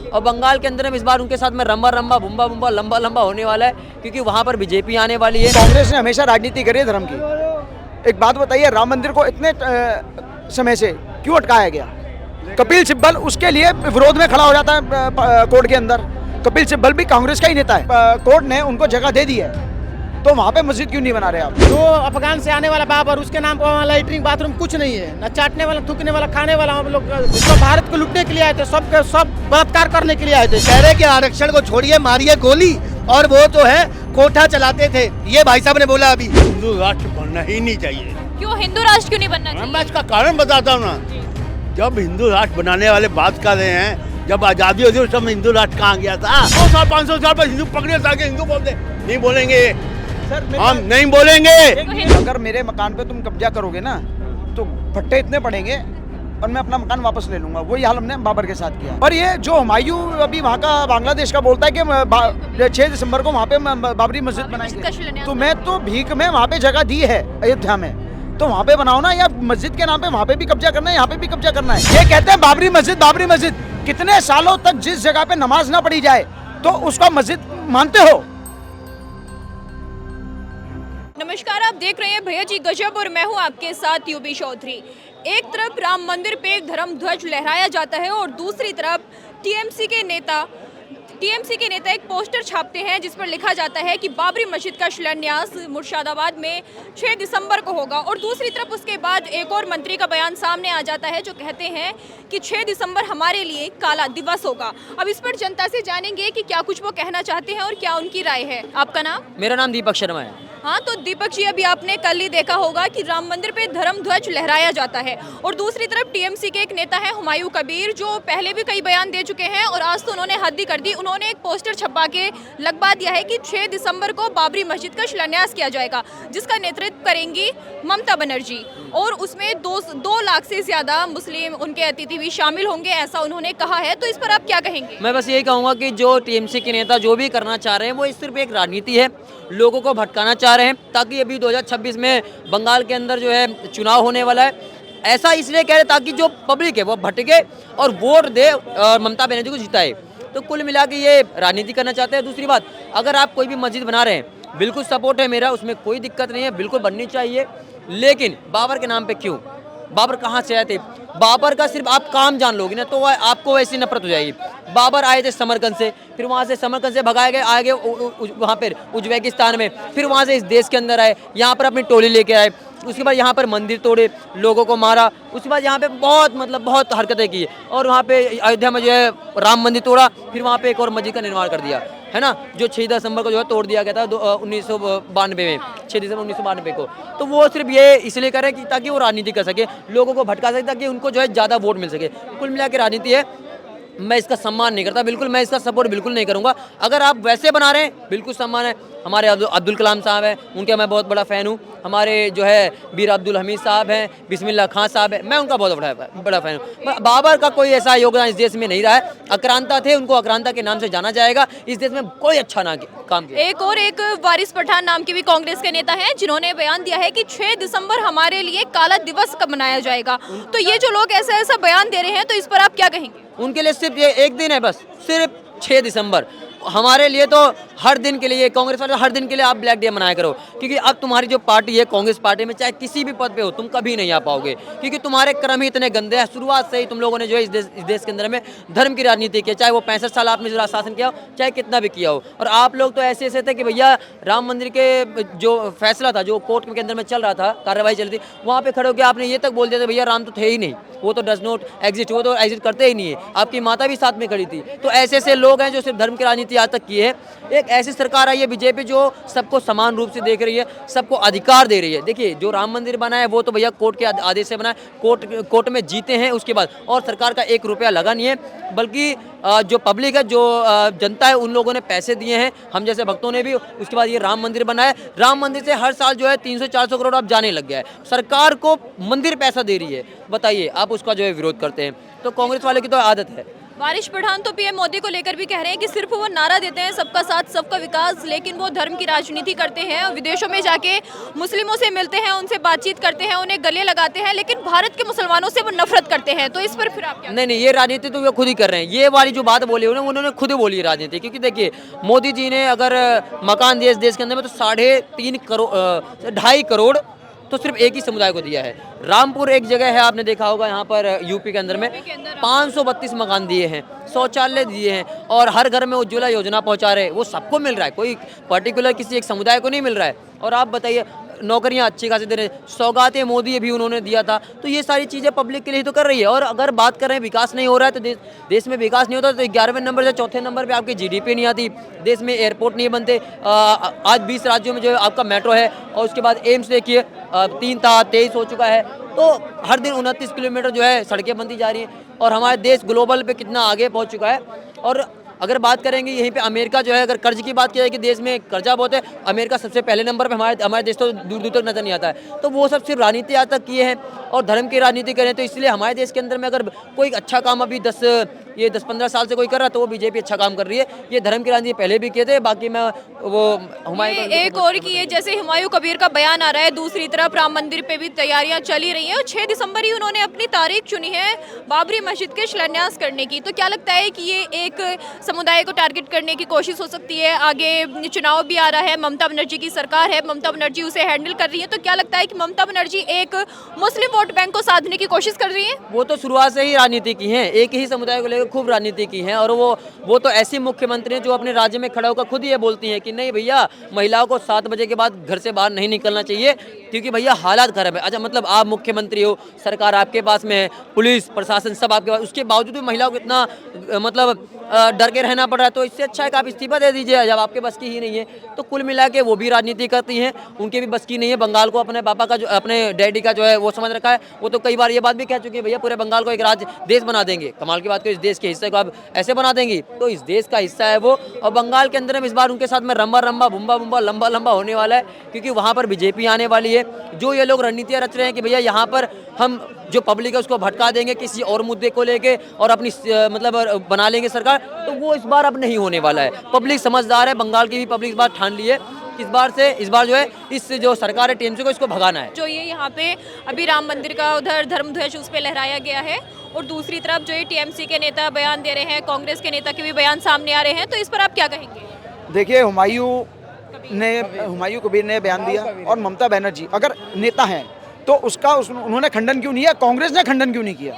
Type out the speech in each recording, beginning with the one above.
और बंगाल के अंदर में इस बार उनके साथ में रंबा रंबा बुम्बा बुम्बा लंबा लंबा होने वाला है, क्योंकि वहाँ पर बीजेपी आने वाली है। कांग्रेस ने हमेशा राजनीति करी है धर्म की। एक बात बताइए, राम मंदिर को इतने समय से क्यों अटकाया गया? कपिल सिब्बल उसके लिए विरोध में खड़ा हो जाता है कोर्ट के अंदर। कपिल सिब्बल भी कांग्रेस का ही नेता है। कोर्ट ने उनको जगह दे दी है, तो वहाँ पे मस्जिद क्यों नहीं बना रहे आप? जो अफगान से आने वाला बाबर, उसके नाम पर वहाँ लैट्रिन बाथरूम कुछ नहीं है, न चाटने वाला, थूकने वाला, खाने वाला। हम लोग सब भारत को लूटने के लिए आए थे, सब बलात्कार करने के लिए आए थे। कह रहे कि आरक्षण को छोड़िए, मारिए गोली, और वो जो है कोठा चलाते थे। ये भाई साहब ने बोला अभी हिंदू राष्ट्र बनना ही नहीं चाहिए। क्यों हिंदू राष्ट्र क्यों नहीं बनना चाहिए? मैं इसका कारण बताता हूँ ना। जब हिंदू राष्ट्र बनाने वाले बात कर रहे हैं, जब आजादी होती उस समय हिंदू राष्ट्र कहाँ गया था? 100 साल 500 साल पर हिंदू पकड़े ताकि हिंदू बोलते नहीं बोलेंगे सर, हम नहीं बोलेंगे। अगर मेरे मकान पे तुम कब्जा करोगे ना, तो फट्टे इतने पड़ेंगे और मैं अपना मकान वापस ले लूंगा। वही हाल हमने बाबर के साथ किया। और ये जो हुमायूं अभी वहाँ का बांग्लादेश का बोलता है कि 6 दिसंबर को वहाँ पे बाबरी मस्जिद बनाएंगे, तो मैं तो भीख में वहाँ पे जगह दी है अयोध्या में, तो वहाँ पे बनाओ ना। या मस्जिद के नाम पे वहाँ पे भी कब्जा करना है, यहाँ पे भी कब्जा करना है। ये कहते हैं बाबरी मस्जिद, बाबरी मस्जिद। कितने सालों तक जिस जगह पे नमाज ना पढ़ी जाए तो उसका मस्जिद मानते हो? नमस्कार, आप देख रहे हैं भैया जी गजब और मैं हूं आपके साथ यूबी चौधरी। एक तरफ राम मंदिर पे धर्म ध्वज लहराया जाता है और दूसरी तरफ टीएमसी के नेता एक पोस्टर छापते हैं जिस पर लिखा जाता है कि बाबरी मस्जिद का शिलान्यास मुर्शिदाबाद में 6 दिसंबर को होगा। और दूसरी तरफ उसके बाद एक और मंत्री का बयान सामने आ जाता है जो कहते हैं कि 6 दिसंबर हमारे लिए काला दिवस होगा। अब इस पर जनता से जानेंगे कि क्या कुछ वो कहना चाहते हैं और क्या उनकी राय है। आपका नाम? मेरा नाम दीपक शर्मा है। हाँ, तो दीपक जी, अभी आपने कल ही देखा होगा कि राम मंदिर पे धर्म ध्वज लहराया जाता है और दूसरी तरफ टीएमसी के एक नेता है हुमायूं कबीर, जो पहले भी कई बयान दे चुके हैं और आज तो उन्होंने हद ही कर दी। उन्होंने एक पोस्टर छपा के लगवा दिया है कि 6 दिसंबर को बाबरी मस्जिद का शिलान्यास किया जाएगा, जिसका नेतृत्व करेंगी ममता बनर्जी, और उसमें 2 लाख से ज्यादा मुस्लिम उनके अतिथि भी शामिल होंगे, ऐसा उन्होंने कहा है। तो इस पर आप क्या कहेंगे? मैं बस यही कहूँगा कि जो टीएमसी के नेता जो भी करना चाह रहे हैं वो सिर्फ एक राजनीति है, लोगों को भटकाना चाह रहे हैं, ताकि अभी 2026 में बंगाल के अंदर जो है चुनाव होने वाला है। ऐसा इसलिए कह रहे ताकि जो पब्लिक है वो भटके और वोट दे और ममता बनर्जी को जिताए। तो कुल मिला के ये राजनीति करना चाहते हैं। दूसरी बात, अगर आप कोई भी मस्जिद बना रहे हैं, बिल्कुल सपोर्ट है मेरा, उसमें कोई दिक्कत नहीं है, बिल्कुल बननी चाहिए। लेकिन बाबर के नाम पे क्यों? बाबर कहाँ से आए थे? बाबर का सिर्फ आप काम जान लोगे ना तो आपको वैसी नफरत हो जाएगी। बाबर आए थे समरकंद से, फिर वहाँ से समरकंद से भगाए गए, आए गए वहाँ पर उज्बेकिस्तान में, फिर वहाँ से इस देश के अंदर आए, यहाँ पर अपनी टोली लेके आए, उसके बाद यहाँ पर मंदिर तोड़े, लोगों को मारा, उसके बाद यहाँ पे बहुत हरकतें की और वहाँ पे अयोध्या में जो है राम मंदिर तोड़ा, फिर वहाँ पे एक और मस्जिद का निर्माण कर दिया है ना, जो 6 दिसंबर को जो है तोड़ दिया गया था 1992 में, 6 दिसंबर 1992 को। तो वो सिर्फ ये इसलिए करें कि ताकि वो राजनीति कर सके, लोगों को भटका सके, ताकि उनको जो है ज़्यादा वोट मिल सके। कुल मिला के राजनीति है। मैं इसका सम्मान नहीं करता, बिल्कुल मैं इसका सपोर्ट बिल्कुल नहीं करूंगा। अगर आप वैसे बना रहे हैं बिल्कुल सम्मान है। हमारे अब्दुल कलाम साहब हैं, उनके मैं बहुत बड़ा फ़ैन हूँ। हमारे जो है वीर अब्दुल हमीद साहब हैं, बिस्मिल्लाह खान साहब हैं, मैं उनका बहुत बड़ा फ़ैन हूँ। बाबर का कोई ऐसा योगदान इस देश में नहीं रहा है। आक्रांता थे, उनको आक्रांता के नाम से जाना जाएगा। इस देश में कोई अच्छा ना काम किया। एक वारिस पठान नाम के भी कांग्रेस के नेता हैं जिन्होंने बयान दिया है कि 6 दिसंबर हमारे लिए काला दिवस कब मनाया जाएगा। तो ये जो लोग ऐसा बयान दे रहे हैं, तो इस पर आप क्या कहेंगे? उनके लिए सिर्फ ये एक दिन है, बस सिर्फ 6 दिसंबर। हमारे लिए तो हर दिन के लिए, कांग्रेस वाले हर दिन के लिए आप ब्लैक डे मनाया करो, क्योंकि अब तुम्हारी जो पार्टी है कांग्रेस पार्टी में चाहे किसी भी पद पे हो तुम कभी नहीं आ पाओगे, क्योंकि तुम्हारे कर्म ही इतने गंदे हैं। शुरुआत से ही तुम लोगों ने जो है इस देश के अंदर में धर्म की राजनीति की, चाहे वो 65 साल आपने जो शासन किया हो, चाहे कितना भी किया हो। और आप लोग तो ऐसे थे कि भैया राम मंदिर के जो फैसला था, जो कोर्ट के अंदर में चल रहा था, कार्रवाई चल रही थी, वहाँ पे खड़े होकर आपने ये तक बोल दिया था भैया राम तो थे ही नहीं, वो तो डज नॉट एग्जिस्ट, वो तो एग्जिस्ट करते ही नहीं है। आपकी माता भी साथ में खड़ी थी। तो ऐसे लोग हैं जो सिर्फ धर्म की राजनीति आज तक की है। एक ऐसी सरकार आई है बीजेपी जो सबको समान रूप से देख रही है, सबको अधिकार दे रही है। देखिए जो राम मंदिर बना है वो तो भैया कोर्ट के आदेश से बना है, कोर्ट में जीते हैं उसके बाद, और सरकार का 1 रुपया लगा नहीं है, बल्कि जो पब्लिक है, जो जनता है, उन लोगों ने पैसे दिए हैं, हम जैसे भक्तों ने भी। उसके बाद ये राम मंदिर बना है। राम मंदिर से हर साल जो है 300-400 करोड़ अब जाने लग गया है। सरकार को मंदिर पैसा दे रही है, बताइए आप उसका जो है विरोध करते हैं। तो कांग्रेस वाले की तो आदत है, वारिस पठान तो पीएम मोदी को लेकर भी कह रहे हैं कि सिर्फ वो नारा देते हैं सबका साथ सबका विकास, लेकिन वो धर्म की राजनीति करते हैं और विदेशों में जाके मुस्लिमों से मिलते हैं, उनसे बातचीत करते हैं, उन्हें गले लगाते हैं, लेकिन भारत के मुसलमानों से वो नफरत करते हैं। तो इस पर फिर आप क्या? नहीं, ये राजनीति तो वे खुद ही कर रहे हैं। ये वाली जो बात बोली उन्होंने खुद ही बोली है राजनीति, क्योंकि देखिए मोदी जी ने अगर मकान दिए इस देश के अंदर में तो 3.5 करोड़ 2.5 करोड़ तो सिर्फ एक ही समुदाय को दिया है। रामपुर एक जगह है, आपने देखा होगा, यहाँ पर यूपी के अंदर में 532 मकान दिए हैं, शौचालय दिए हैं और हर घर में उज्ज्वला योजना पहुँचा रहे हैं। वो सबको मिल रहा है, कोई पर्टिकुलर किसी एक समुदाय को नहीं मिल रहा है। और आप बताइए नौकरियां अच्छी खासी दे रहे हैं, सौगातें मोदी भी उन्होंने दिया था। तो ये सारी चीज़ें पब्लिक के लिए तो कर रही है। और अगर बात कर रहे हैं विकास नहीं हो रहा है तो देश में विकास नहीं होता तो 11वें नंबर से 4थे नंबर पे आपकी जीडीपी नहीं आती, देश में एयरपोर्ट नहीं बनते। आज 20 राज्यों में जो है आपका मेट्रो है और उसके बाद एम्स देखिए 3 था 23 हो चुका है। तो हर दिन 29 किलोमीटर जो है सड़कें बनती जा रही हैं और हमारा देश ग्लोबल पे कितना आगे पहुँच चुका है। और अगर बात करेंगे यहीं पे अमेरिका जो है, अगर कर्ज की बात की जाए कि देश में कर्जा बहुत है, अमेरिका सबसे पहले नंबर पे, हमारे देश तो दूर दूर तक नजर नहीं आता है। तो वो सब सिर्फ राजनीति आज तक किए हैं और धर्म की राजनीति करें। तो इसलिए हमारे देश के अंदर में अगर कोई अच्छा काम अभी 10-15 साल से कोई कर रहा है तो वो बीजेपी अच्छा काम कर रही है। ये धर्म की राजनीति पहले भी किए थे। बाकी मैं वो हुमायूं एक और की है, जैसे हुमायूं कबीर का बयान आ रहा है, दूसरी तरफ राम मंदिर पे भी तैयारियां चली रही हैं और 6 दिसंबर ही उन्होंने अपनी तारीख चुनी है बाबरी मस्जिद के शिलान्यास करने की। तो क्या लगता है कि ये एक समुदाय को टारगेट करने की कोशिश हो सकती है? आगे चुनाव भी आ रहा है, ममता बनर्जी की सरकार है, ममता बनर्जी उसे हैंडल कर रही है। तो क्या लगता है कि ममता बनर्जी एक मुस्लिम वोट बैंक को साधने की कोशिश कर रही है? वो तो शुरुआत से ही राजनीति की हैं, एक ही समुदाय को लेकर खूब राजनीति की हैं। और वो तो ऐसी मुख्यमंत्री हैं जो अपने राज्य में खड़ा होकर खुद ये बोलती हैं कि नहीं भैया, महिलाओं को 7 बजे के बाद घर से बाहर नहीं निकलना चाहिए क्योंकि भैया हालात खराब है। अच्छा, मतलब आप मुख्यमंत्री हो, सरकार आपके पास में है, पुलिस प्रशासन सब आपके पास, उसके बावजूद भी महिलाओं को इतना मतलब डर के रहना पड़ रहा है। तो इससे अच्छा है कि आप इस्तीफा दे दीजिए जब आपके बस की ही नहीं है। तो कुल मिला के वो भी राजनीति करती हैं, उनके भी बस की नहीं है। बंगाल को अपने पापा का जो, अपने डैडी का जो है वो समझ रखा है। वो तो कई बार ये बात भी कह चुके हैं भैया पूरे बंगाल को एक राज्य देश बना देंगे। कमाल की बात को, इस देश के हिस्से को आप ऐसे बना देंगी तो इस देश का हिस्सा है वो। और बंगाल के अंदर में इस बार उनके साथ में रंबा रंबा बुम्बा बुम्बा लंबा लंबा होने वाला है, क्योंकि वहाँ पर बीजेपी आने वाली है। जो ये लोग रणनीतियाँ रच रहे हैं कि भैया यहाँ पर हम जो पब्लिक है उसको भटका देंगे किसी और मुद्दे को लेके और अपनी मतलब बना लेंगे सरकार, तो वो इस बार अब नहीं होने वाला है। पब्लिक समझदार है, बंगाल की भी पब्लिक इस बार ठान ली है इस बार जो है इस जो सरकार है टीएमसी को, इसको भगाना है। जो ये यहाँ पे अभी राम मंदिर का उधर धर्मध्वज उस पर लहराया गया है और दूसरी तरफ जो ये टीएमसी के नेता बयान दे रहे हैं, कांग्रेस के नेता के भी बयान सामने आ रहे हैं, तो इस पर आप क्या कहेंगे? देखिए, हुमायूं कबीर ने बयान दिया और ममता बनर्जी अगर नेता हैं तो उन्होंने खंडन क्यों नहीं किया? कांग्रेस ने खंडन क्यों नहीं किया?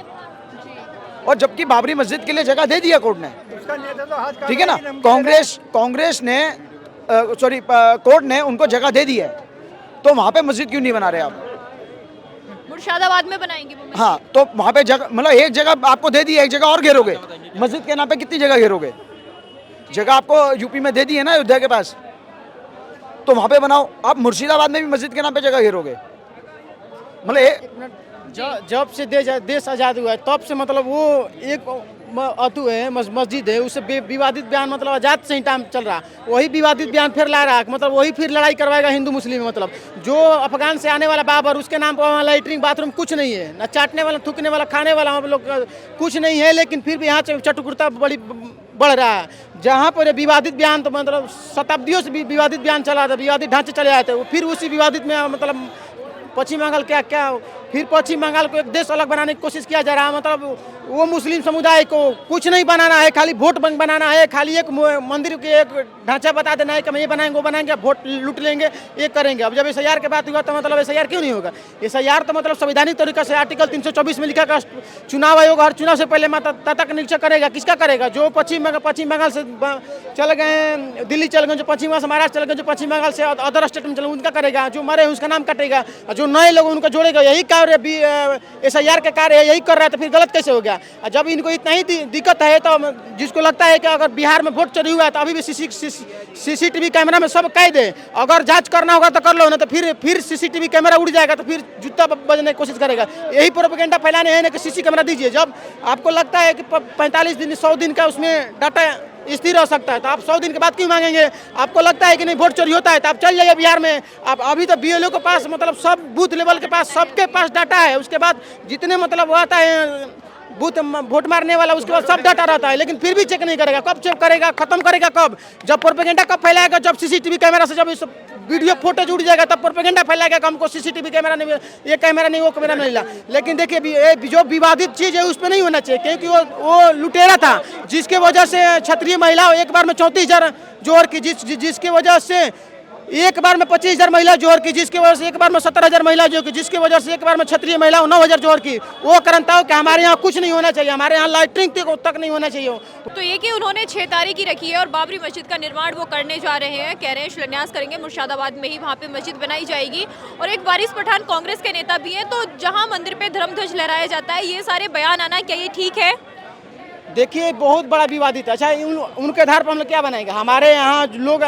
और जबकि बाबरी मस्जिद के लिए जगह दे दिया कोर्ट ने, ठीक है ना। कांग्रेस ने कोर्ट ने उनको जगह दे दी है, तो वहाँ पे मस्जिद क्यों नहीं बना रहे आप? मुर्शिदाबाद में बनाएंगे वो। हाँ, तो वहाँ पे जगह, मतलब एक जगह आपको दे दी है, एक जगह और घेरोगे। मस्जिद के नाम पे कितनी जगह घेरोगे? जगह आपको यूपी में दे दी है ना, अयोध्या के पास, तो वहाँ पे बनाओ। आप मुर्शिदाबाद में भी मस्जिद के नाम पे जगह घेरोगे? मतलब जब से देश आज़ाद हुआ है तब से मतलब वो एक अतु है, मस्जिद है, उससे विवादित बयान मतलब आज़ाद से ही टाइम चल रहा, वही विवादित बयान फिर ला रहा, मतलब वही फिर लड़ाई करवाएगा हिंदू मुस्लिम। मतलब जो अफगान से आने वाला बाबर, उसके नाम पर वहाँ लैट्रिन बाथरूम कुछ नहीं है, ना चाटने वाला, थूकने वाला, खाने वाला हम लोग कुछ नहीं है, लेकिन फिर भी यहाँ चटुकुरता बड़ी बढ़ रहा है। जहाँ पर विवादित बयान तो मतलब शताब्दियों से विवादित बयान चला था, विवादित ढांचे चले आए थे, फिर उसी विवादित में मतलब पश्चिम बंगाल क्या फिर पश्चिम बंगाल को एक देश अलग बनाने की कोशिश किया जा रहा है। मतलब वो मुस्लिम समुदाय को कुछ नहीं बनाना है, खाली वोट बैंक बनाना है, खाली एक मंदिर के एक ढांचा बता देना है कि हम ये बनाएंगे वो बनाएंगे, वोट लूट लेंगे, ये करेंगे। अब जब SIR की बात हुआ तो मतलब SIR क्यों नहीं होगा? SIR तो मतलब संवैधानिक तरीके से आर्टिकल 324 में लिखा चुनाव आयोग हर चुनाव से पहले मतदाता का निरीक्षण करेगा। किसका करेगा? जो पश्चिम बंगाल से चले गए, दिल्ली चले गए, जो पश्चिम बंगाल से महाराष्ट्र चले गए, जो पश्चिम बंगाल से अदर स्टेट में चले उनका करेगा, जो मरे उसका नाम कटेगा, जो नए लोग उनका जोड़ेगा। यही कार्य SIR का कार्य है, यही कर रहा है, तो फिर गलत कैसे हो गया? जब इनको इतना ही दिक्कत है तो जिसको लगता है कि अगर बिहार में वोट चोरी हुआ है तो अभी भी CCTV कैमरा में सब कैद है, अगर जांच करना होगा तो कर लो, ना तो फिर CCTV कैमरा उड़ जाएगा तो फिर जूता बजने की कोशिश करेगा। यही प्रोपेगेंडा फैलाने हैं ना कि CC कैमरा दीजिए। जब आपको लगता है कि 45 दिन 100 दिन का उसमें डाटा स्थिर हो सकता है तो आप 100 दिन के बाद क्यों मांगेंगे? आपको लगता है कि नहीं वोट चोरी होता है तो आप चल जाइए बिहार में। आप अभी तो BLO के पास मतलब सब बूथ लेवल के पास सबके पास डाटा है, उसके बाद जितने मतलब वो आता है बूथ वोट मारने वाला, उसके बाद सब डाटा रहता है, लेकिन फिर भी चेक नहीं करेगा। कब चेक करेगा, खत्म करेगा कब? जब प्रोपेगेंडा कब फैलाएगा, जब सीसीटीवी कैमरा से जब इस वीडियो फोटो जुड़ जाएगा तब प्रोपेगेंडा फैलाएगा कि हमको सीसीटीवी कैमरा नहीं, ये कैमरा नहीं, वो कैमरा नहीं मिला। लेकिन देखिए जो विवादित चीज़ है उस पर नहीं होना चाहिए, क्योंकि वो लुटेरा था, जिसके वजह से क्षत्रिय महिला एक बार में 34,000 जोड़ की, जिसके वजह से एक बार में 25,000 महिला जोड़ की, जिसके वजह से एक बार में 17,000 महिला जोड़ की, जिसके वजह से एक बार में क्षत्रिय महिला 9,000 जोड़ की। वो करंताओं कि हमारे यहाँ कुछ नहीं होना चाहिए, हमारे यहाँ लाइटिंग तक नहीं होना चाहिए। तो ये कि उन्होंने 6 तारीख की रखी है और बाबरी मस्जिद का निर्माण वो करने जा रहे हैं, कह रहे हैं शिलान्यास करेंगे मुर्शिदाबाद में ही, वहाँ पे मस्जिद बनाई जाएगी। और एक वारिस पठान कांग्रेस के नेता भी है, तो जहाँ मंदिर पे धर्मध्वज लहराया जाता है, ये सारे बयान आना क्या ये ठीक है? देखिए बहुत बड़ा विवादित है। अच्छा उनके आधार पर हम लोग क्या बनाएंगे? हमारे यहाँ लोग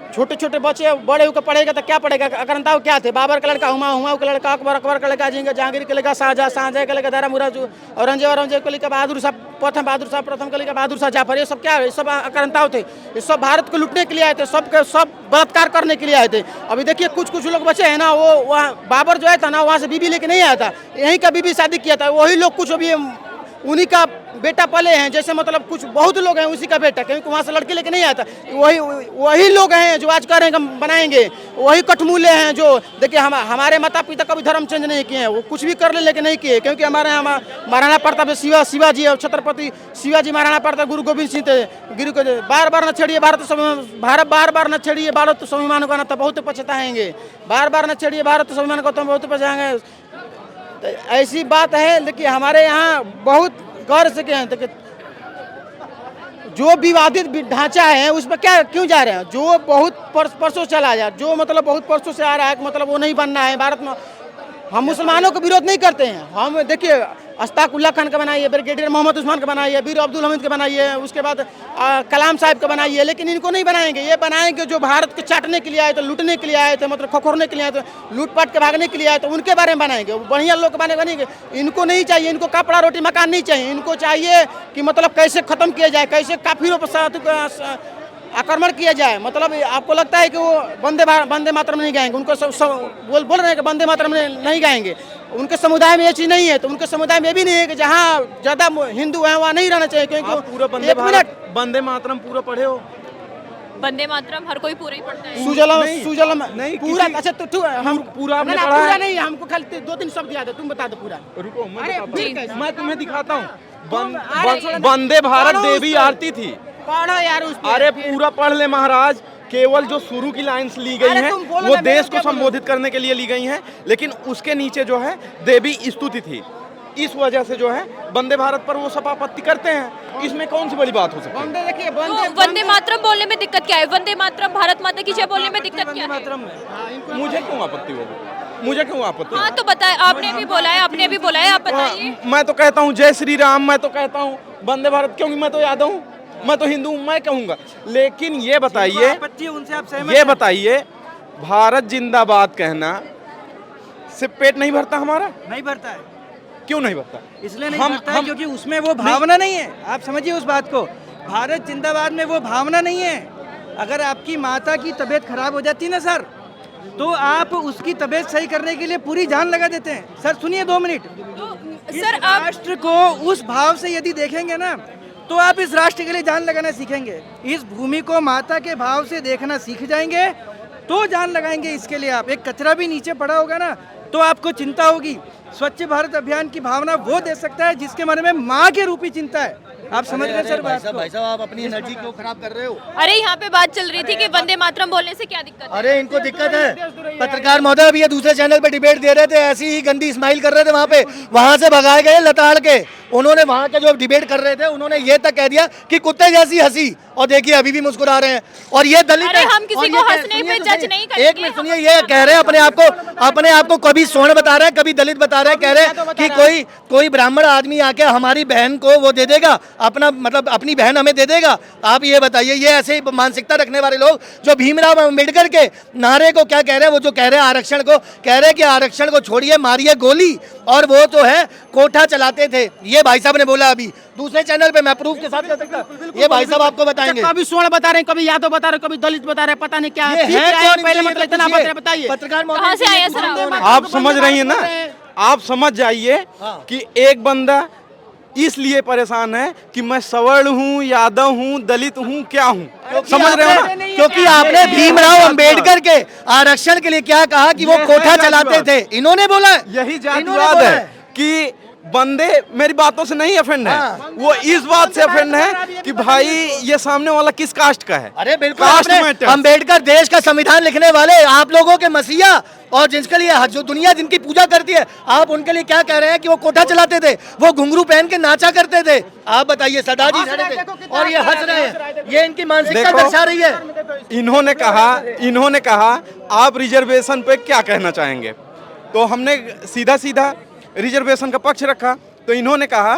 छोटे छोटे बच्चे बड़े होकर पढ़ेगा तो क्या पढ़ेगा? अकरंताओं क्या थे? बाबर का लड़का हुमायूं का लड़का, अकबर का लड़का, जहांगीर का लड़का शाहजहां का लड़का, दारा मुराद, औरंगजेब का लड़का बहादुर शाह प्रथम का लड़का बहादुर शाह जाफर। ये सब क्या है? ये सब अकरंताओं थे। ये सब भारत को लूटने के लिए आए थे, सब बलात्कार करने के लिए आए थे। अभी देखिए कुछ लोग बचे हैं ना, वो वहाँ बाबर जो है था ना, वहाँ से बीबी लेके नहीं आया था, यहीं का बीबी शादी किया था। वही लोग कुछ अभी उन्हीं का बेटा पले हैं, जैसे मतलब कुछ बहुत लोग हैं उसी का बेटा, क्योंकि वहाँ से लड़के लेके नहीं आता। वही लोग हैं जो आज कह रहे हैं हम बनाएंगे, वही कठमूले हैं जो देखिए हमारे माता पिता कभी धर्म चेंज नहीं किए हैं, वो कुछ भी कर ले लेकिन नहीं किए, क्योंकि हमारे यहाँ महाराणा प्रताप शिवाजी और छत्रपति शिवाजी महाराणा प्रताप गुरु गोविंद सिंह थे। गुरु को बार न छेड़िए बार न छेड़िए भारत स्वाभिमान को, तो बहुत पछताएंगे। बार न छेड़िए भारत स्वाभिमान को, तो बहुत पछताएंगे। तो ऐसी बात है। देखिए हमारे यहाँ बहुत गौर से क्या है, जो विवादित ढांचा है उस पर क्या क्यों जा रहे हैं? जो बहुत परसों चला जा, जो मतलब बहुत परसों से आ रहा है, मतलब वो नहीं बनना है भारत में। हम मुसलमानों को विरोध नहीं करते हैं। हम देखिए अश्ताकुल्ला खान का बनाइए, ब्रिगेडियर मोहम्मद उस्मान का बनाइए, वीर अब्दुल हमीद का बनाइए, उसके बाद कलाम साहब का बनाइए, लेकिन इनको नहीं बनाएंगे। ये बनाएंगे जो भारत को चाटने के लिए आए थे, लूटने के लिए आए थे, मतलब खखोरने के लिए आए थे, लूटपाट के भागने के लिए आए थे, उनके बारे में बनाएंगे। बढ़िया लोग के बारे में बनेंगे। इनको नहीं चाहिए, इनको कपड़ा रोटी मकान नहीं चाहिए। इनको चाहिए कि मतलब कैसे खत्म किया जाए, कैसे काफिरों पर आक्रमण किया जाए। मतलब आपको लगता है कि वो वंदे मातरम नहीं गाएंगे? उनको बोल रहे हैं कि वंदे मातरम नहीं गाएंगे। उनके समुदाय में ये चीज़ नहीं है, तो उनके समुदाय में भी नहीं है कि जहाँ ज़्यादा हिंदू हैं वहाँ नहीं रहना चाहिए, क्योंकि पूरा वंदे मातरम पूरा पढ़े हो? वंदे मातरम हर कोई पूरा ही पढ़ता है। सुजलम नहीं पूरा। अच्छा तो हम पूरा आपने पूरा पढ़ा है? नहीं, हमको खाली 2-3 शब्द याद है, तुम बता दो पूरा। रुको मैं तुम्हें दिखाता हूँ। वंदे भारत देवी आरती थी। पढ़ो यार उस पे। अरे पूरा पढ़ ले महाराज। केवल जो शुरू की लाइंस ली गई हैं वो देश को संबोधित करने के लिए ली गई हैं, लेकिन उसके नीचे जो है देवी स्तुति थी। इस वजह से जो है वंदे भारत पर वो सब आपत्ति करते हैं। इसमें कौन सी बड़ी बात हो सकती है? देखिए वंदे मातरम बोलने में दिक्कत क्या है? वंदे मातरम भारत माता की जय बोलने में दिक्कत क्या है? मुझे क्यों आपत्ति होगी? मुझे क्यों आपत्ति? हाँ तो बताए, आपने भी बोला है, आपने भी बोला है, आप बताइए। मैं तो कहता हूँ जय श्री राम, मैं तो कहता हूँ वंदे भारत, क्योंकि मैं तो यादव हूँ, मैं तो हिंदू हूँ, मैं कहूँगा। लेकिन ये बताइए भारत जिंदाबाद कहना से पेट नहीं भरता हमारा? नहीं भरता है। क्यों नहीं भरता? इसलिए नहीं भरता है क्योंकि उसमें वो भावना नहीं है। आप समझिए उस बात को। भारत जिंदाबाद में वो भावना नहीं है। अगर आपकी माता की तबीयत खराब हो जाती है ना सर, तो आप उसकी तबीयत सही करने के लिए पूरी जान लगा देते हैं। सर सुनिए 2 मिनट। तो इस सर आप राष्ट्र को उस भाव से यदि देखेंगे ना, तो आप इस राष्ट्र के लिए जान लगाना सीखेंगे। इस भूमि को माता के भाव से देखना सीख जाएंगे तो जान लगाएंगे इसके लिए। आप एक कचरा भी नीचे पड़ा होगा ना तो आपको चिंता होगी। स्वच्छ भारत अभियान की भावना वो दे सकता है जिसके मन में माँ के रूपी चिंता है। आप समझ रहे सर बात को? भाई साहब आप अपनी एनर्जी क्यों खराब कर रहे हो? अरे यहाँ पे बात चल रही थी कि वंदे मातरम बोलने से क्या दिक्कत है? अरे इनको दिक्कत है। पत्रकार महोदय अभी ये दूसरे चैनल पे डिबेट दे रहे थे, ऐसी ही गंदी स्माइल कर रहे थे वहाँ पे, वहाँ से भगाए गए लताड़ के। उन्होंने वहाँ के जो डिबेट कर रहे थे उन्होंने ये तक कह दिया कि कुत्ते जैसी हंसी, और देखिए अभी भी मुस्कुरा रहे हैं। और ये दलित अरे हम किसी को हंसने पे जज नहीं करेंगे। एक मिनट सुनिए, ये कह रहे हैं अपने आप को कभी स्वर्ण बता रहे हैं, कभी दलित बता रहे हैं, कह रहे हैं कि कोई ब्राह्मण आदमी आके हमारी बहन को वो दे देगा, अपना मतलब अपनी बहन हमें दे देगा। आप ये बताइए, ये ऐसे ही मानसिकता रखने वाले लोग जो भीमराव अम्बेडकर के नारे को क्या कह रहे हैं, वो जो कह रहे हैं आरक्षण को, कह रहे हैं कि आरक्षण को छोड़िए मारिए गोली, और वो जो है कोठा चलाते थे। ये भाई साहब ने बोला अभी दूसरे चैनल पे, मैं प्रूफ के साथ कह सकता। ये भाई साहब आपको बताएंगे। कभी स्वर्ण बता रहे हैं, कभी यादव बता रहे हैं, कभी दलित बता रहे हैं, पता नहीं क्या है। पहले मतलब इतना बताइए पत्रकार कहाँ से आया सर? आप समझ रही हैं ना? आप समझ जाइए कि एक बंदा इसलिए परेशान है कि मैं सवर्ण हूँ, यादव हूँ, दलित हूँ, क्या हूँ, समझ रहे हो ना? क्योंकि आपने भीमराव अंबेडकर के आरक्षण के लिए क्या कहा कि वो ये कोठा है चलाते जातिवाद। थे, इन्होंने बोला है। यही इन्होंने जातिवाद बोला है कि बंदे मेरी बातों से नहीं अफेंड है, वो इस बात से अफेंड है कि भाई ये सामने वाला किस कास्ट का है। अरे बिल्कुल, कास्ट आपने मैटर। अंबेडकर देश का संविधान लिखने वाले, आप लोगों के मसीहा और जिसके लिए जो दुनिया जिनकी पूजा करती है, आप उनके लिए क्या कह रहे हैं कि वो कोठा चलाते थे, वो घुंघरू पहन के नाचा करते थे। आप बताइए, सरदार जी खड़े थे और ये हंस रहे हैं, ये इनकी मानसिकता देखो, दर्शा रही है। इन्होंने कहा आप रिजर्वेशन पे क्या कहना चाहेंगे, तो हमने सीधा सीधा रिजर्वेशन का पक्ष रखा। तो इन्होंने कहा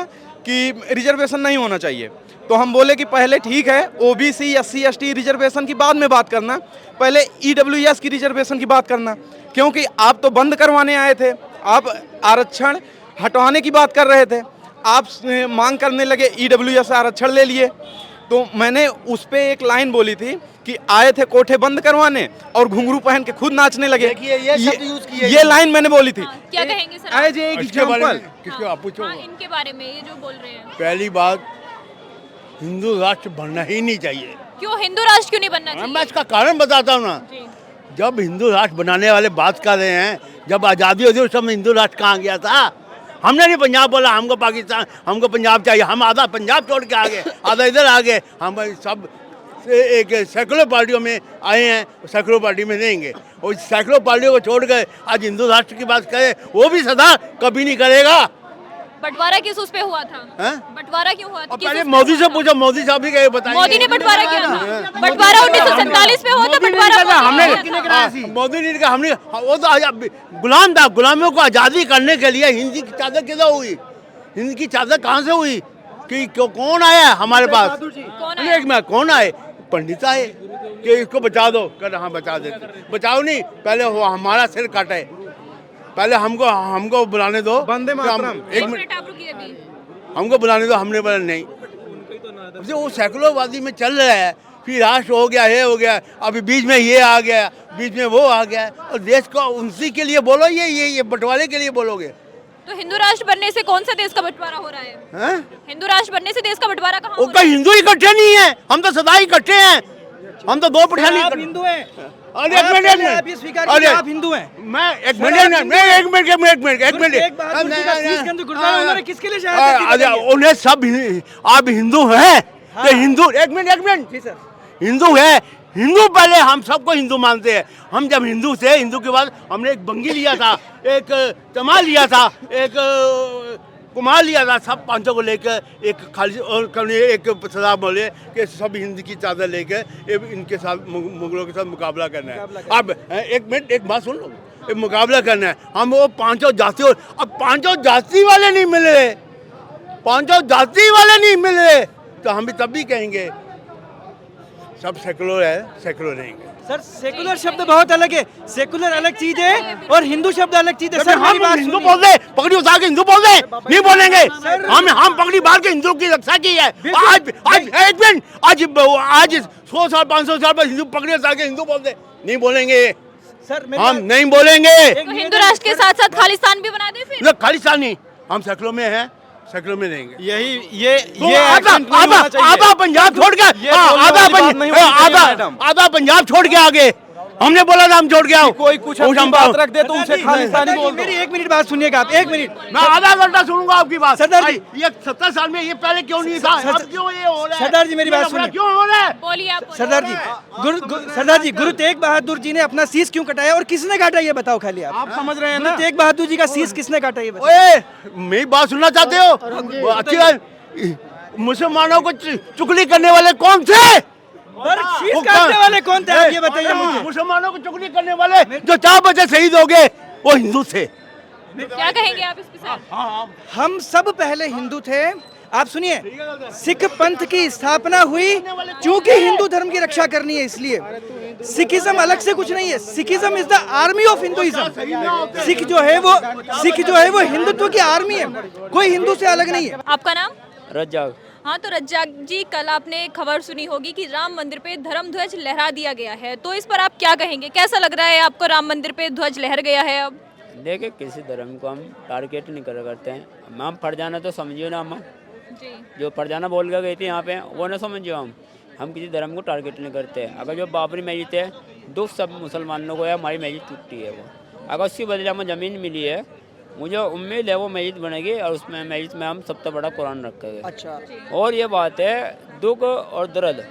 कि रिजर्वेशन नहीं होना चाहिए, तो हम बोले कि पहले ठीक है ओबीसी SC ST रिजर्वेशन की बाद में बात करना, पहले EWS की रिजर्वेशन की बात करना, क्योंकि आप तो बंद करवाने आए थे, आप आरक्षण हटवाने की बात कर रहे थे, आप मांग करने लगे EWS आरक्षण ले लिए। तो मैंने उस पे एक लाइन बोली थी कि आए थे कोठे बंद करवाने और घुंघरू पहन के खुद नाचने लगे। देखिए, ये शब्द यूज किए ये लाइन मैंने बोली थी। क्या कहेंगे सर? एज ए इसके बारे में एग्जाम्पल, किसको आप पूछो। हाँ, इनके बारे में ये जो बोल रहे हैं, पहली बात, हिंदू राष्ट्र बनना ही नहीं चाहिए। क्यों हिंदू राष्ट्र क्यों नहीं बनना मैं चाहिए? इसका कारण बताता हूँ ना। जी। जब हिंदू राष्ट्र बनाने वाले बात कर रहे हैं, जब आज़ादी होती उस समय हिंदू राष्ट्र कहाँ गया था? हमने नहीं पंजाब बोला हमको पाकिस्तान, हमको पंजाब चाहिए, हम आधा पंजाब छोड़ के आ गए, आधा इधर आ गए। हम सब एक सैकड़ों पार्टियों में आए हैं, सैकड़ों पार्टी में रहेंगे, और सैकड़ों पार्टियों को छोड़ गए आज हिंदू राष्ट्र की बात करें, वो भी सदा कभी नहीं करेगा। बंटवारा किस उस पे हुआ था? हैं? बंटवारा क्यों हुआ था? और किस पहले उस पे मोदी हुआ से था? पूछो, मोदी साहब भी गए बताइए। मोदी ने बंटवारा किया था? बंटवारा 1947 में हुआ था, बंटवारा हमने मोदी ने किया था। मोदी ने कहा, हमने वो तो गुलाम था, गुलामियों को आज़ादी करने के लिए हिंदी की चादर किधर हुई? हिंदी की चादर कहाँ से हुई? कि कौन आया हमारे पास? कौन नहीं, आया? एक मिनट, कौन आए? पंडित आए कि इसको बचा दो, कर हाँ बचा देते। बचाओ नहीं, पहले वो हमारा सिर काटे, पहले हमको बुलाने दो। वंदे मातरम। एक मिनट, मिनट आप रुकिए अभी। हमको बुलाने दो, हमने बोला नहीं। वो सैकड़ोंवादी में चल रहा है, फिर राष्ट्र हो गया, ये हो गया, अभी बीच में ये आ गया, बीच में वो आ गया, और देश को उसी के लिए बोलो, ये बंटवारे के लिए बोलोगे? तो हिंदू राष्ट्र बनने से कौन सा देश का बंटवारा हो रहा है? हैं? हिंदू राष्ट्र बनने से देश का बंटवारा कहाँ हो वो रहा कहीं हिंदू इकट्ठे नहीं है, हम तो सदा इकट्ठे हैं, हम तो दो पठानी। आप हिंदू हैं? अरे एक मिनट, आप ये स्वीकार कीजिए, आप हिंदू हैं? मैं एक मिनट, उन्होंने किसके लिए शहादत दी? उन्हें सब आप हिंदू हैं तो हिंदू, एक मिनट, जी सर। हिंदू है, हिंदू पहले हम सबको हिंदू मानते हैं। हम जब हिंदू थे, हिंदू के बाद हमने एक बंगी लिया था, एक चमार लिया था, एक कुमार लिया था, सब पांचों को लेकर एक खाली और एक सदा बोले कि सब हिंदी की चादर लेकर इनके साथ मुगलों के साथ मुकाबला करना है। अब एक मिनट, एक बात सुन लो, एक मुकाबला करना है। हम वो पांचों जाति, अब पांचों जाति वाले नहीं मिल रहे, पांचों जाति वाले नहीं मिल रहे, तो हम भी तब भी कहेंगे सब सेकुलर है, सेकुलर रहेंगे। सर सेकुलर शब्द बहुत अलग है, सेकुलर अलग चीज है और हिंदू शब्द अलग चीज है। सर मेरी हम बात हिंदू सुनिए। बोल दे, पगड़ी उतार के हिंदू बोल दे, नहीं बोलेंगे। हम पगड़ी बांध के हिंदू की रक्षा की है। आज एक मिनट, आज 100 साल 500 साल पर हिंदू पगड़ी उतार के हिंदू बोल दे, नहीं बोलेंगे, सर मेरी हम बात- नहीं बोलेंगे। तो हिंदू राष्ट्र के साथ साथ खालिस्तान भी बना दे फिर। खालिस्तान नहीं, हम सेकुलर में हैं, सेकुलर में रहेंगे। यही तो आधा आधा पंजाब छोड़ के, आधा पंजाब छोड़ के आगे, हमने बोला था हम छोड़ के आओ। कोई कुछ अपनी बात रख दे तो उसे खालिस्तानी बोल दो। मेरी 1 मिनट बात सुनिएगा आप, 1 मिनट। मैं आधा घंटा सुनूंगा आपकी बात। सरदार जी। ये 70 साल में ये पहले क्यों नहीं था, अब क्यों ये हो रहा है? सरदार जी, मेरी बात सुनिए। क्यों हो रहा है? बोलिए आप, बोलिए। सरदार जी गुरु तेग बहादुर जी ने अपना शीश क्यों कटाया और किसने काटा ये बताओ खाली आप समझ रहे हैं गुरु ना? तेग बहादुर जी का शीश किसने काटा ये बताओ। ओए, मेरी बात सुनना चाहते हो? अच्छी बात, मुसलमानों को चुगली करने वाले कौन थे? सर शीश काटने वाले कौन थे आप ये बताइए मुझे। मुसलमानों को चुगली करने वाले जो 4 बजे शहीद हो गए, वो हिंदू थे। क्या कहेंगे आप इस पे सर? हम सब पहले हिंदू थे। आप सुनिए, सिख पंथ की स्थापना हुई क्योंकि हिंदू धर्म की रक्षा करनी है, इसलिए सिखिज्म अलग से कुछ नहीं है। Sikhism is the army of Hinduism. Sikh जो है वो हिंदुत्व की आर्मी है, कोई हिंदू से अलग नहीं है। आपका नाम? रज्जाक। हाँ, तो रज्जाक जी, कल आपने खबर सुनी होगी कि राम मंदिर पे धर्म ध्वज लहरा दिया गया है, तो इस पर आप क्या कहेंगे? कैसा लग रहा है आपको राम मंदिर पे ध्वज लहर गया है अब? देखिए, किसी धर्म को हम टारगेट नहीं करते हैं, हम फट जाना तो समझिए ना, हम जी जो फरजाना बोल के गई थी यहाँ पे, वो ना समझो हम किसी धर्म को टारगेट नहीं करते। अगर जो बाबरी मस्जिद है, दुख सब मुसलमानों को है, हमारी मस्जिद टूटी है वो, अगर उसकी बदले हमें ज़मीन मिली है, मुझे उम्मीद है वो मस्जिद बनेगी और उसमें मस्जिद में हम सबसे बड़ा कुरान रखेंगे। अच्छा, और ये बात है, दुख और दर्द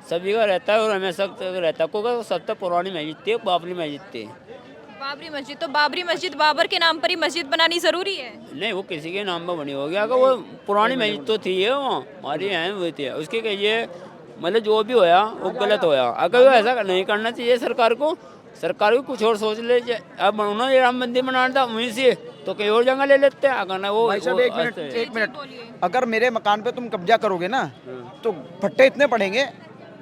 सभी का रहता है और हमेशा रहता है, क्योंकि सबसे पुरानी मस्जिद थी, बाबरी मस्जिद थी। बाबरी मस्जिद, तो बाबरी मस्जिद बाबर के नाम पर ही मस्जिद बनानी जरूरी है? नहीं, वो किसी के नाम पर बनी होगी, अगर वो पुरानी मस्जिद तो थी है, वो हमारी है हुई थी, उसके कहिए मतलब जो भी होया वो गलत होया। अगर वो ऐसा नहीं करना चाहिए सरकार को कुछ और सोच ले। अब उन्होंने राम मंदिर बनाना था वहीं से, तो कहीं और जगह ले लेते हैं। अगर ना वो भाई साहब एक मिनट, अगर मेरे मकान पे तुम कब्जा करोगे ना तो फट्टे इतने पड़ेंगे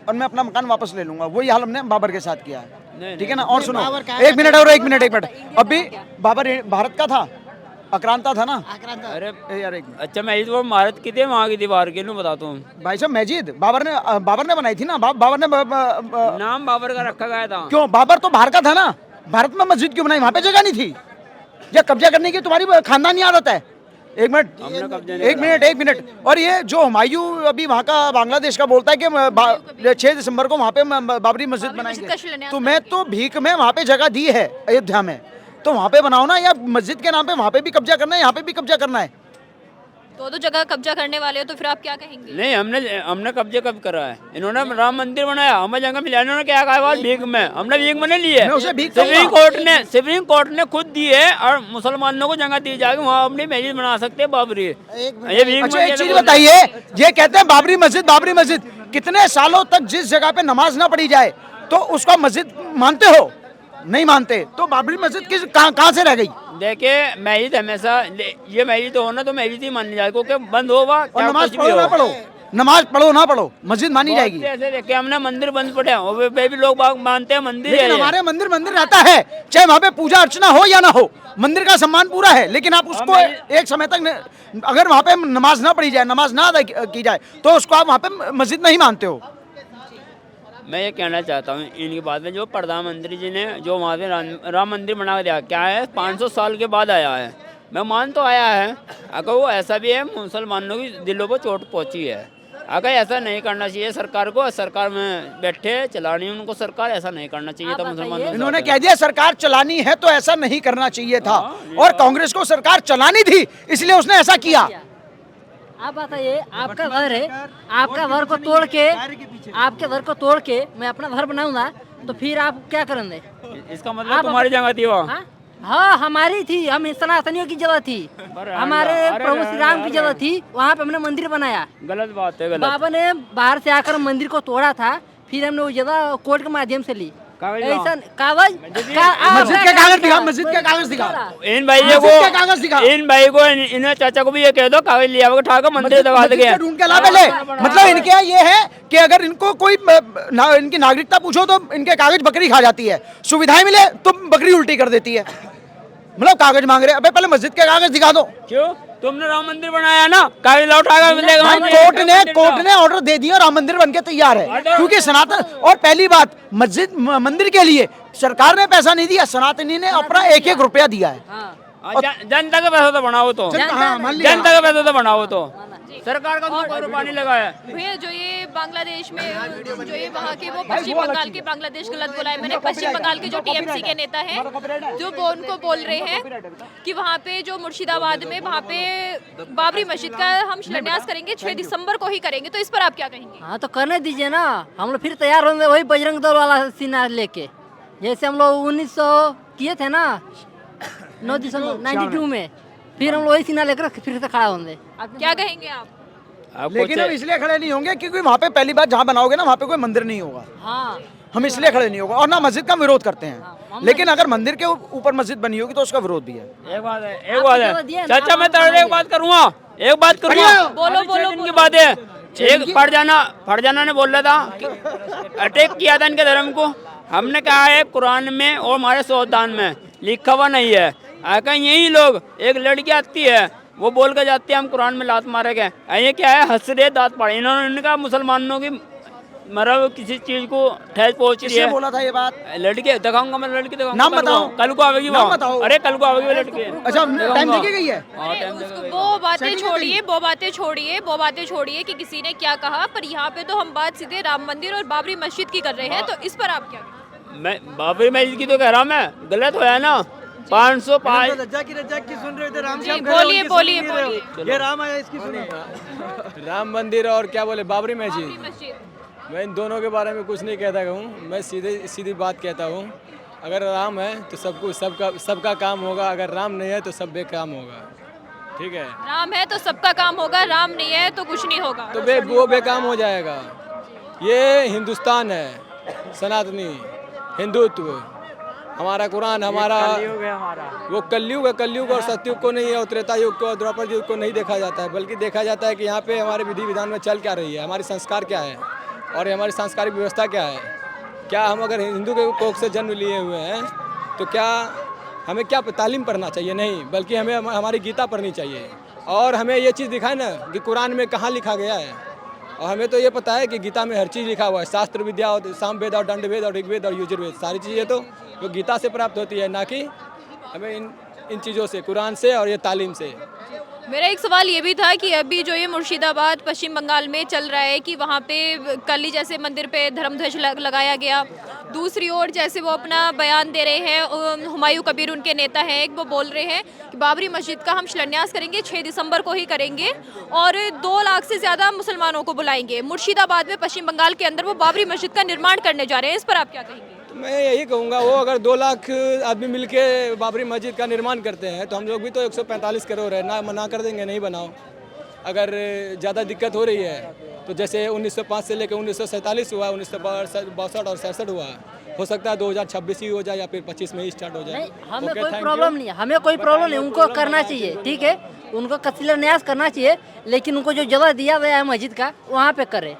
और मैं अपना मकान वापस ले लूंगा। वही हाल हमने बाबर के साथ किया है, ठीक है ना। और सुनो, एक मिनट, अभी बाबर भारत का था, आक्रांता था ना। अरे यार अच्छा, मैं वो भारत की थी, वहाँ की दीवार के लूँ बताता हूँ भाई साहब, मस्जिद बाबर ने बनाई थी ना। बाबर ने नाम बाबर का रखा गया था। क्यों? बाबर तो बाहर का था ना, भारत में मस्जिद क्यों बनाई? वहाँ पे जगह नहीं थी। ये कब्जा करने की तुम्हारी खानदानी आदत है। एक मिनट। और ये जो हुमायूं अभी वहाँ का बांग्लादेश का बोलता है कि 6 दिसंबर को वहाँ पे बाबरी मस्जिद बनाएंगे, तो मैं तो भीख में वहाँ पे जगह दी है अयोध्या में, तो वहाँ पे बनाओ ना। या मस्जिद के नाम पे वहाँ पे भी कब्जा करना है, यहाँ पे भी कब्जा करना है। दो जगह कब्जा करने वाले हो, तो फिर आप क्या कहेंगे? नहीं, हमने कब्जे कब करा है? इन्होंने राम मंदिर बनाया, हमें जगह मिला, इन्होंने क्या कहा? भीख में। हमने भीख में नहीं ली है, सुप्रीम कोर्ट ने खुद दी है और मुसलमानों को जगह दी जाएगी, वहाँ अपनी मस्जिद बना सकते हैं बाबरी। अच्छा, एक चीज बताइए, ये कहते हैं बाबरी मस्जिद, कितने सालों तक जिस जगह पे नमाज ना पढ़ी जाए तो उसका मस्जिद मानते हो? नहीं मानते, तो बाबरी मस्जिद कहाँ से रह गई? देखिए, मस्जिद हमेशा ये मस्जिद हो ना तो मस्जिद ही मानी जाएगी, क्योंकि बंद होगा और नमाज पढ़ो ना पढ़ो, मस्जिद मानी जाएगी। ऐसे देखिए, हमने मंदिर बंद पड़े, वे भी लोग मानते हैं मंदिर है। हमारे मंदिर रहता है, चाहे वहाँ पे पूजा अर्चना हो या ना हो, मंदिर का सम्मान पूरा है। लेकिन आप उसको एक समय तक अगर वहाँ पे नमाज ना पढ़ी जाए, नमाज ना अदा की जाए, तो उसको आप वहाँ पे मस्जिद नहीं मानते हो। मैं ये कहना चाहता हूँ इनकी बात में, जो प्रधानमंत्री जी ने जो वहाँ पे राम मंदिर बना के दिया, क्या है 500 साल के बाद आया है, मैं मान तो आया है। अगर वो ऐसा भी है, मुसलमानों की दिलों पर चोट पहुँची है। अगर ऐसा नहीं करना चाहिए सरकार को, सरकार में बैठे चलानी उनको सरकार, ऐसा नहीं करना चाहिए था मुसलमानों। इन्होंने कह दिया सरकार चलानी है तो ऐसा नहीं करना चाहिए था, और कांग्रेस को सरकार चलानी थी इसलिए उसने ऐसा किया। आप बताइए, आपका घर है, आपका घर को तोड़ के, आपके घर को तोड़ के मैं अपना घर बनाऊंगा, तो फिर आप क्या करेंगे? इसका मतलब तुम्हारी जगह थी वो? हाँ, हमारी थी, हम सनातनियों की जगह थी, हमारे प्रभु श्री राम की जगह थी, वहाँ पे हमने मंदिर बनाया। गलत बात है, गलत। बाबा ने बाहर से आकर मंदिर को तोड़ा था, फिर हमने वो जगह कोर्ट के माध्यम से ली। ऐसा कागज, मस्जिद के कागज दिखा। इन भाई को इन चाचा को भी ये कह दो, कागज लिया उठाकर मंदिर दबा गया। ढूंढ के ला पहले। मतलब इनके ये है कि अगर इनको कोई इनकी नागरिकता पूछो तो इनके कागज बकरी खा जाती है, सुविधाएं मिले तो बकरी उल्टी कर देती है। मतलब कागज मांग रहे, अबे पहले मस्जिद के कागज दिखा दो। क्यों? तुमने राम मंदिर बनाया ना, कागज लौटाएगा मिलेगा। कोर्ट ने ऑर्डर दे दिया, राम मंदिर बनके तैयार है, क्योंकि सनातन। और पहली बात, मंदिर के लिए सरकार ने पैसा नहीं दिया, सनातनी ने अपना 1-1 रुपया दिया है। जनता का पैसा तो बनाओ, तो जनता का पैसा तो बनाओ, तो सरकार का कोई रुपया नहीं लगाया। भैया, जो ये बांग्लादेश में, जो ये वहाँ के वो पश्चिम बंगाल के, बांग्लादेश गलत बोला है मैंने, पश्चिम बंगाल के जो टीएमसी के नेता हैं, जो वो उनको बोल रहे हैं कि वहाँ पे जो मुर्शिदाबाद में वहाँ पे बाबरी मस्जिद का हम शिलान्यास करेंगे, 6 दिसंबर को ही करेंगे, तो इस पर आप क्या कहेंगे? हाँ, तो करने दीजिए ना, हम लोग फिर तैयार होंगे वही बजरंग दल वाला सीना लेके, जैसे हम लोग 1900 किए थे ना, 9 दिसंबर 92 में, फिर हम लोग वही सीना लेकर फिर से खड़ा होंगे। क्या कहेंगे आप? लेकिन हम इसलिए खड़े नहीं होंगे क्योंकि वहाँ पे पहली बात, जहाँ बनाओगे ना वहाँ पे कोई मंदिर नहीं होगा। हाँ, हम इसलिए खड़े नहीं होगा, और ना मस्जिद का विरोध करते हैं। लेकिन अगर मंदिर के ऊपर मस्जिद बनी होगी तो उसका विरोध भी है। एक बात है चाचा, मैं तेरे एक बात करूँगा, बोलो इनकी बात है। एक फरजाना ने बोल रहा था, अटैक किया था इनके धर्म को। हमने कहा है कुरान में और हमारे संविधान में लिखा हुआ नहीं है। आकर यही लोग, एक लड़की आती है वो बोल कर जाती है हम कुरान में लात मारे गए, ये क्या है? हंस रहे, दांत पड़े। इन्होंने कहा मुसलमानों की मतलब किसी चीज को ठेस पहुंच रही किसने है। बोला था ये बात? लड़के दिखाऊंगा, मैं लड़के दिखाऊंगा। नाम बताओ। कल को आवेगी नाम वो। बताओ। अरे कल को आवेगी वो लड़के। अच्छा, टाइम देके गई है? हाँ, टाइम देके गई है। वो बातें छोड़िए कि किसी ने क्या कहा, पर यहाँ पे तो हम बात सीधे राम मंदिर और बाबरी मस्जिद की कर रहे हैं, तो इस पर आप क्या कहेंगे? मैं बाबरी मस्जिद की तो कह रहा हूँ, मैं गलत होया ना। 505 रज्जा की सुन रहे थे राम जी, बोलिए। ये राम आया इसकी सुनिए। राम मंदिर और क्या बोले बाबरी मस्जिद, बाबरी मस्जिद मैं इन दोनों के बारे में कुछ नहीं कहता हूँ। मैं सीधी बात कहता हूँ, अगर राम है तो सबका काम होगा, अगर राम नहीं है तो सब बेकाम होगा। ठीक है, राम है तो सबका काम होगा, राम नहीं है तो कुछ नहीं होगा। तो वो बेकाम हो जाएगा। ये हिंदुस्तान है, सनातनी हिंदुत्व, हमारा कुरान, हमारा वो कलयुग और सतयुग को नहीं है, और त्रेता युग को और द्वापर युग को नहीं देखा जाता है, बल्कि देखा जाता है कि यहाँ पे हमारे विधि विधान में चल क्या रही है, हमारे संस्कार क्या है और हमारी सांस्कृतिक व्यवस्था क्या है। क्या हम अगर हिंदू के कोख से जन्म लिए हुए हैं तो क्या हमें क्या तालीम पढ़ना चाहिए? नहीं, बल्कि हमें हमारी गीता पढ़नी चाहिए। और हमें ये चीज़ दिखाए ना कि कुरान में कहाँ लिखा गया है, और हमें तो ये पता है कि गीता में हर चीज़ लिखा हुआ है। शास्त्र विद्या और सामवेद और दंडवेद और ऋग्वेद और यजुर्वेद, सारी चीज़ें तो वो गीता से प्राप्त होती है, ना कि हमें इन चीज़ों से, कुरान से और ये तालीम से। मेरा एक सवाल ये भी था कि अभी जो ये मुर्शिदाबाद पश्चिम बंगाल में चल रहा है कि वहाँ पे कल ही जैसे मंदिर पे धर्मध्वज लगाया गया, दूसरी ओर जैसे वो अपना बयान दे रहे हैं, हुमायूं कबीर उनके नेता हैं, एक वो बोल रहे हैं कि बाबरी मस्जिद का हम शिलान्यास करेंगे 6 दिसंबर को ही करेंगे और 2 लाख से ज़्यादा मुसलमानों को बुलाएंगे। मुर्शिदाबाद में पश्चिम बंगाल के अंदर वो बाबरी मस्जिद का निर्माण करने जा रहे हैं, इस पर आप क्या कहेंगे? मैं यही कहूँगा, वो अगर 2 लाख आदमी मिलके बाबरी मस्जिद का निर्माण करते हैं तो हम लोग भी तो 145 करोड़ है ना, मना कर देंगे नहीं बनाओ। अगर ज़्यादा दिक्कत हो रही है तो जैसे 1905 से लेकर 1947 हुआ, 1962 और 67 हुआ, हो सकता है 2026 ही हो जाए या फिर 25 में ही स्टार्ट हो जाए। नहीं, हमें कोई प्रॉब्लम नहीं है, हमें कोई प्रॉब्लम नहीं, उनको करना चाहिए, ठीक है, उनको शिलान्यास करना चाहिए, लेकिन उनको जो जगह दिया गया है मस्जिद का वहाँ पे करें।